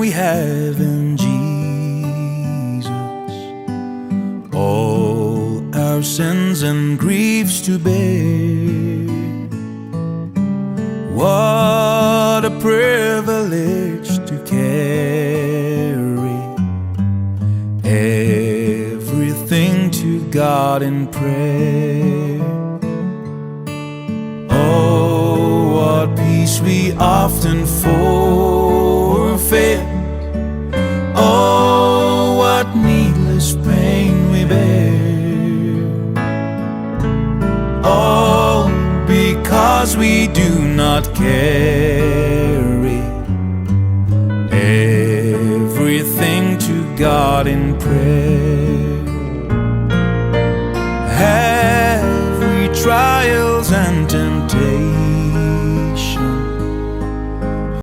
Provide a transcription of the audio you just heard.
we have in Jesus. All our sins and griefs to bear. What a privilege to carry everything to God in prayer. Oh, what peace we often forfeit. Oh, what needless pain we bear. All because we do not care.